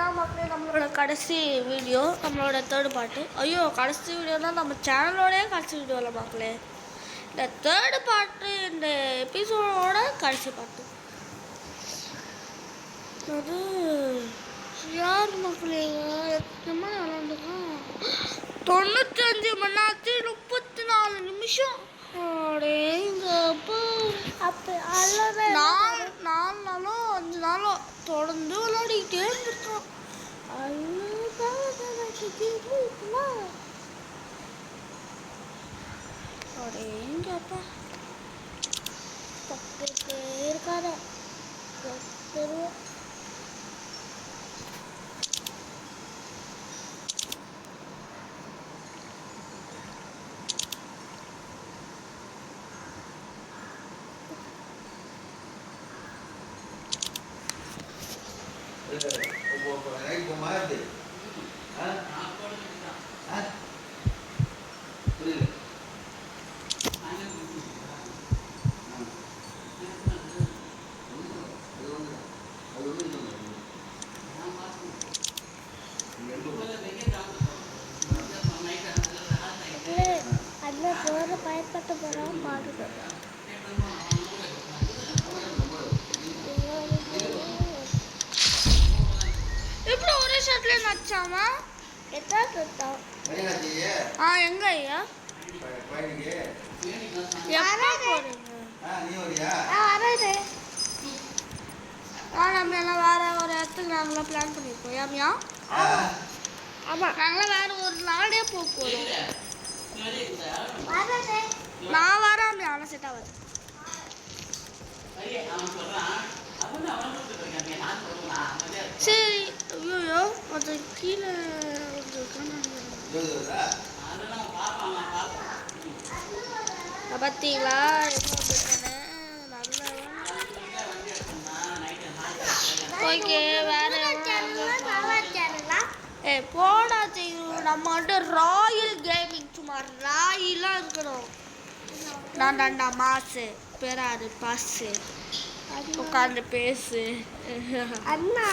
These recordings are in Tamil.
இதுதான் மக்களே நம்மளோட கடைசி வீடியோ, நம்மளோட தேர்ட் பார்ட்டு. ஐயோ, கடைசி வீடியோ தான் நம்ம சேனலோடய கடைசி வீடியோவில் மக்களே. இந்த தேர்டு பார்ட்டு இந்த எபிசோடோட கடைசி பார்ட்டு. அது யார் மக்களே எத்தனை மணி விளாண்டுக்கோம்? 95 மணி நேரத்தில் 34 நிமிஷம். அப்போ 4 நாளோ 5 நாளோ தொடர்ந்து விளையாடிக்கிட்டே இருந்திருக்கோம். எங்கப்பா பக்கத்து இருக்காத அதில் போகிற பயன்பட்ட போகிறோம் பாடுது. எப்படி ஒரே ஷர்ட்ல நச்சாமா எதாவது எங்க ஐயா நம்ம எல்லாம் வேற ஒரு இடத்துக்கு நாங்களாம் பிளான் பண்ணியிருக்கோம். ஏமியா? ஆமாம், நாங்களாம் வேற ஒரு நாடே போக போகிறோம். நான் வரேன், ஆனால் செட் ஆகாது. சரி, ஐயோ அது கீழே பார்த்தீங்களா? ஓகே, வேற போடா செய்யணும். நம்ம வந்து ராயல் கேமிங் சும்மா ராயெல்லாம் இருக்கணும். நான் மாசு பெறாது பாசு உட்காந்து பேசு அண்ணா.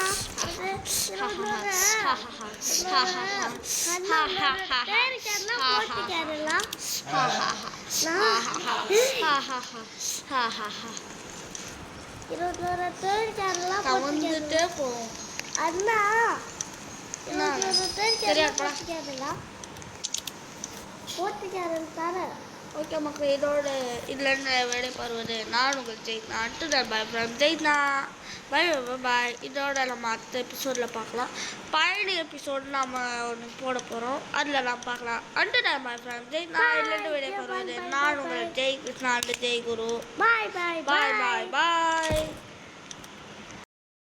வந்துட்டே போவோம் அண்ணா. ஓகே மக்கள், இதோட இதில் விடைபெறுவது நான் உங்கள் ஜெயித்னா. பாய் ஃப்ரம் ஜெயித்னா. பாய் பாய். இதோட நம்ம அடுத்த எபிசோடில் பார்க்கலாம். பழனி எபிசோடு நம்ம ஒன்று போட போகிறோம், அதில் நம்ம பார்க்கலாம். பாய் ஃப்ரம் ஜெயித்னா. இதுலேருந்து விடைபெறுவது நான் உங்கள் ஜெய் கிருஷ்ணா, ஜெய் குரு. பாய் பாய் பாய்.